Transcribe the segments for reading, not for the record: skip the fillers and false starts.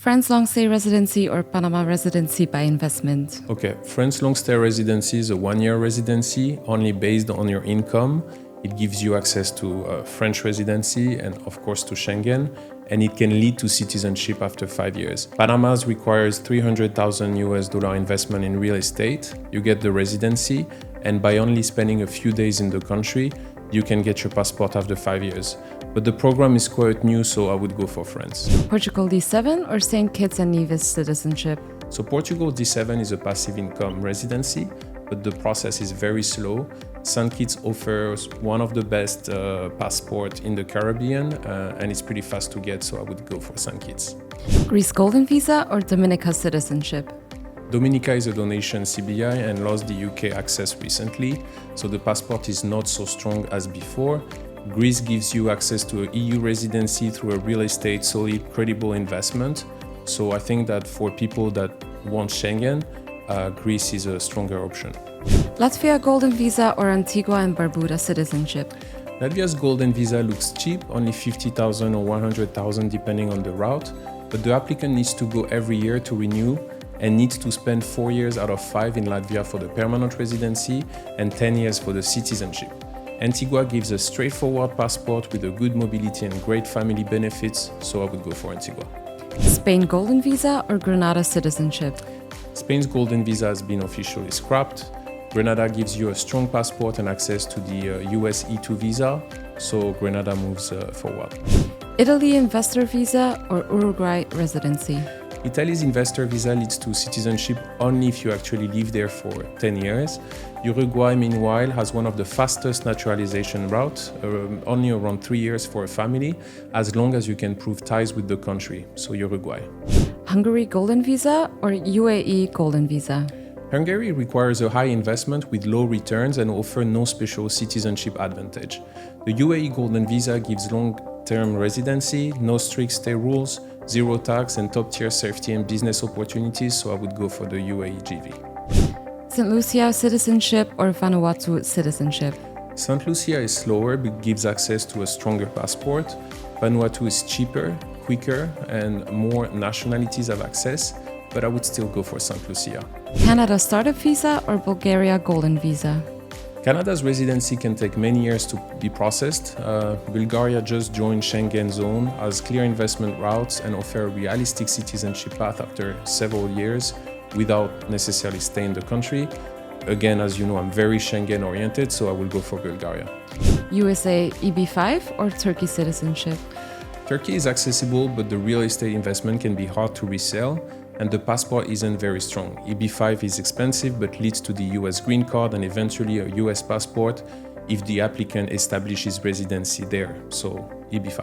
France long-stay residency or Panama residency by investment? Okay, France long-stay residency is a one-year residency only based on your income. It gives you access to French residency and of course to Schengen, and it can lead to citizenship after 5 years. Panama's requires $300,000 investment in real estate. You get the residency, and by only spending a few days in the country, you can get your passport after 5 years. But the program is quite new, so I would go for France. Portugal D7 or St. Kitts and Nevis citizenship? So Portugal D7 is a passive income residency, but the process is very slow. St. Kitts offers one of the best passports in the Caribbean, and it's pretty fast to get, so I would go for St. Kitts. Greece Golden Visa or Dominica citizenship? Dominica is a donation CBI and lost the UK access recently, so the passport is not so strong as before. Greece gives you access to an EU residency through a real estate solid, credible investment. So I think that for people that want Schengen, Greece is a stronger option. Latvia Golden Visa or Antigua and Barbuda citizenship? Latvia's Golden Visa looks cheap, only 50,000 or 100,000 depending on the route, but the applicant needs to go every year to renew and needs to spend 4 years out of 5 in Latvia for the permanent residency and 10 years for the citizenship. Antigua gives a straightforward passport with a good mobility and great family benefits, so I would go for Antigua. Spain Golden Visa or Grenada citizenship? Spain's Golden Visa has been officially scrapped. Grenada gives you a strong passport and access to the US E2 visa, so Grenada moves forward. Italy Investor Visa or Uruguay residency? Italy's investor visa leads to citizenship only if you actually live there for 10 years. Uruguay, meanwhile, has one of the fastest naturalization routes, only around 3 years for a family, as long as you can prove ties with the country, so Uruguay. Hungary Golden Visa or UAE Golden Visa? Hungary requires a high investment with low returns and offers no special citizenship advantage. The UAE Golden Visa gives long-term residency, no strict stay rules, zero tax and top-tier safety and business opportunities, so I would go for the UAE GV. St. Lucia citizenship or Vanuatu citizenship? St. Lucia is slower but gives access to a stronger passport. Vanuatu is cheaper, quicker, and more nationalities have access, but I would still go for St. Lucia. Canada Startup Visa or Bulgaria Golden Visa? Canada's residency can take many years to be processed. Bulgaria just joined Schengen zone, has clear investment routes, and offer a realistic citizenship path after several years without necessarily staying in the country. Again, as you know, I'm very Schengen oriented, so I will go for Bulgaria. USA EB5 or Turkey citizenship? Turkey is accessible, but the real estate investment can be hard to resell, and the passport isn't very strong. EB5 is expensive but leads to the US green card and eventually a US passport if the applicant establishes residency there, so EB5.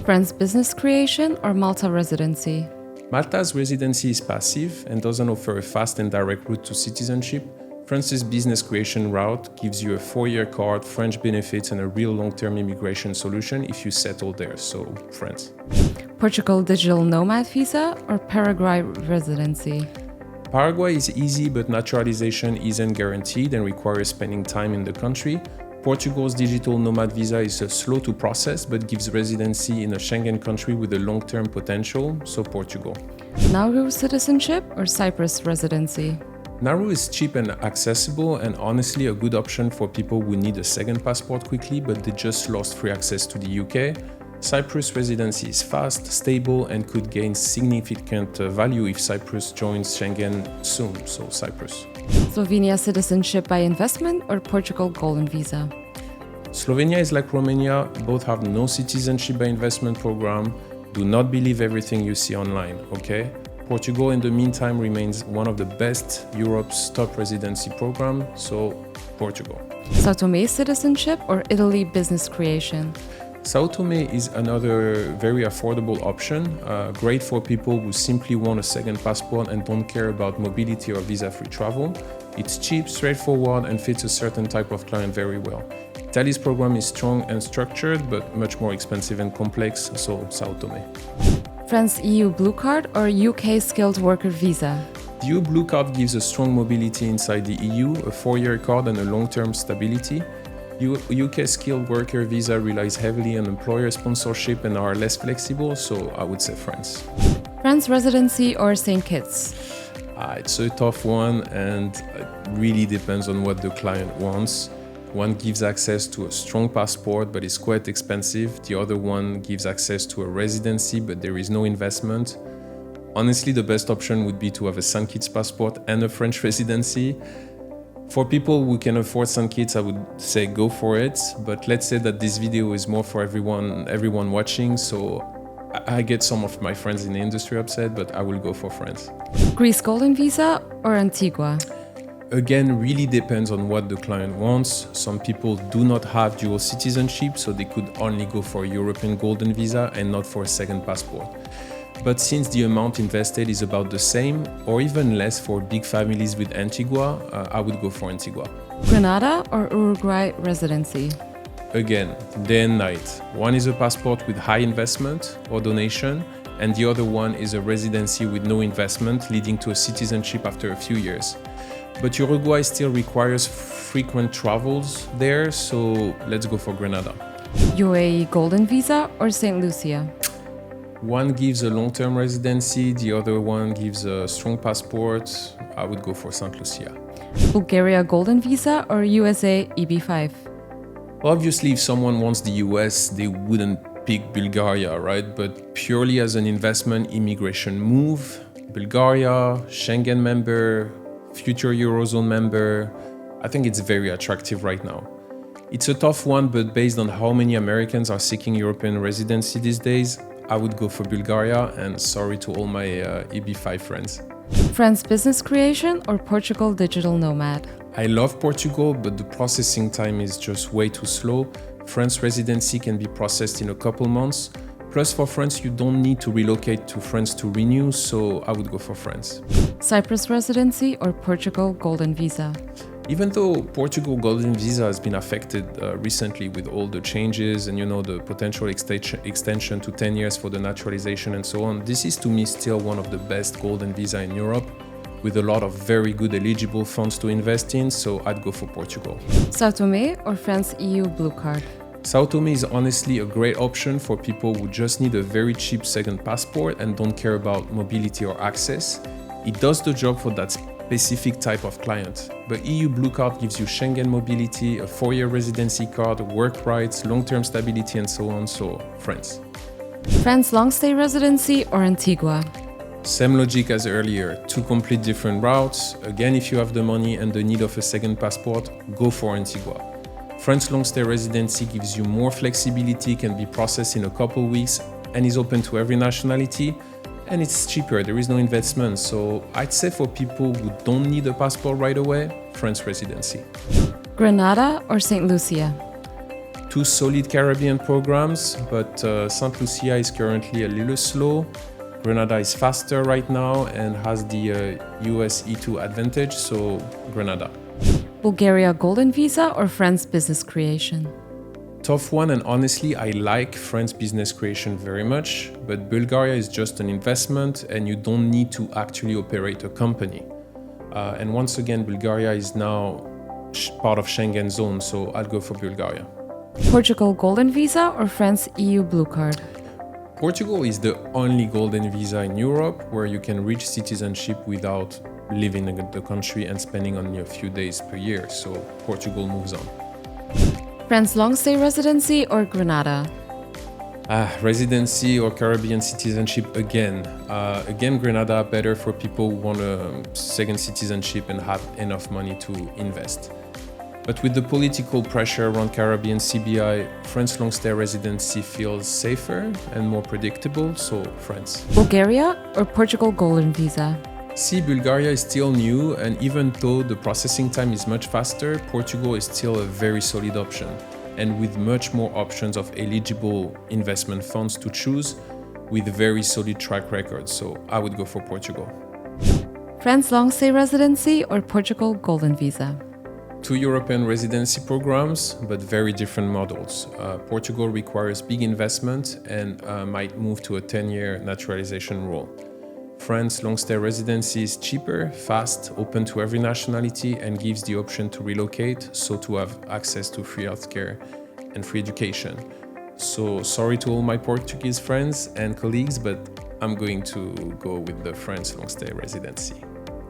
France business creation or Malta residency? Malta's residency is passive and doesn't offer a fast and direct route to citizenship. France's business creation route gives you a 4-year card, French benefits, and a real long-term immigration solution if you settle there, so France. Portugal digital nomad visa or Paraguay residency? Paraguay is easy, but naturalization isn't guaranteed and requires spending time in the country. Portugal's digital nomad visa is slow to process, but gives residency in a Schengen country with a long-term potential, so Portugal. Nauru citizenship or Cyprus residency? Nauru is cheap and accessible and honestly a good option for people who need a second passport quickly but they just lost free access to the UK. Cyprus residency is fast, stable and could gain significant value if Cyprus joins Schengen soon, so Cyprus. Slovenia citizenship by investment or Portugal Golden Visa? Slovenia is like Romania, both have no citizenship by investment program. Do not believe everything you see online, okay? Portugal, in the meantime, remains one of the best Europe's top residency program, so Portugal. Sao Tome citizenship or Italy business creation? Sao Tome is another very affordable option, great for people who simply want a second passport and don't care about mobility or visa-free travel. It's cheap, straightforward, and fits a certain type of client very well. Italy's program is strong and structured, but much more expensive and complex, so Sao Tome. France EU Blue Card or UK Skilled Worker Visa? The EU Blue Card gives a strong mobility inside the EU, a 4-year card and a long-term stability. UK Skilled Worker Visa relies heavily on employer sponsorship and are less flexible, so I would say France. France residency or St. Kitts? It's a tough one, and it really depends on what the client wants. One gives access to a strong passport, but it's quite expensive. The other one gives access to a residency, but there is no investment. Honestly, the best option would be to have a St. Kitts passport and a French residency. For people who can afford St. Kitts, I would say go for it. But let's say that this video is more for everyone watching, so I get some of my friends in the industry upset, but I will go for France. Greece Golden Visa or Antigua? Again, really depends on what the client wants. Some people do not have dual citizenship, so they could only go for a European Golden Visa and not for a second passport. But since the amount invested is about the same, or even less for big families with Antigua, I would go for Antigua. Grenada or Uruguay residency? Again, day and night. One is a passport with high investment or donation, and the other one is a residency with no investment, leading to a citizenship after a few years. But Uruguay still requires frequent travels there, so let's go for Grenada. UAE Golden Visa or St. Lucia? One gives a long-term residency, the other one gives a strong passport. I would go for St. Lucia. Bulgaria Golden Visa or USA EB5? Obviously, if someone wants the US, they wouldn't pick Bulgaria, right? But purely as an investment immigration move, Bulgaria, Schengen member, future Eurozone member, I think it's very attractive right now. It's a tough one, but based on how many Americans are seeking European residency these days, I would go for Bulgaria, and sorry to all my EB5 friends. France business creation or Portugal digital nomad? I love Portugal, but the processing time is just way too slow. France residency can be processed in a couple months. Plus, for France, you don't need to relocate to France to renew, so I would go for France. Cyprus residency or Portugal Golden Visa? Even though Portugal Golden Visa has been affected recently with all the changes and the potential extension to 10 years for the naturalization and so on, this is to me still one of the best Golden Visa in Europe, with a lot of very good eligible funds to invest in, so I'd go for Portugal. Sao Tome or France EU Blue Card? Sao Tome is honestly a great option for people who just need a very cheap second passport and don't care about mobility or access. It does the job for that specific type of client. But EU Blue Card gives you Schengen mobility, a 4-year residency card, work rights, long-term stability and so on, so France. France long stay residency or Antigua? Same logic as earlier, two complete different routes. Again, if you have the money and the need of a second passport, go for Antigua. France long stay residency gives you more flexibility, can be processed in a couple weeks, and is open to every nationality. And it's cheaper, there is no investment. So I'd say for people who don't need a passport right away, France residency. Grenada or St. Lucia? Two solid Caribbean programs, but St. Lucia is currently a little slow. Grenada is faster right now and has the US E2 advantage, so Grenada. Bulgaria Golden Visa or France business creation? Tough one, and honestly, I like France business creation very much, but Bulgaria is just an investment and you don't need to actually operate a company. And once again, Bulgaria is now part of Schengen zone, so I'll go for Bulgaria. Portugal Golden Visa or France EU Blue Card? Portugal is the only golden visa in Europe where you can reach citizenship without living in the country and spending only a few days per year, so Portugal moves on. France long stay residency or Grenada? Residency or Caribbean citizenship again. Again, Grenada better for people who want a second citizenship and have enough money to invest. But with the political pressure around Caribbean CBI, France long stay residency feels safer and more predictable, so France. Bulgaria or Portugal Golden Visa? See, Bulgaria is still new, and even though the processing time is much faster, Portugal is still a very solid option. And with much more options of eligible investment funds to choose, with a very solid track record, so I would go for Portugal. France long stay residency or Portugal Golden Visa? Two European residency programs, but very different models. Portugal requires big investment and might move to a 10-year naturalization rule. France long stay residency is cheaper, fast, open to every nationality, and gives the option to relocate, so to have access to free healthcare and free education. So sorry to all my Portuguese friends and colleagues, but I'm going to go with the France long stay residency.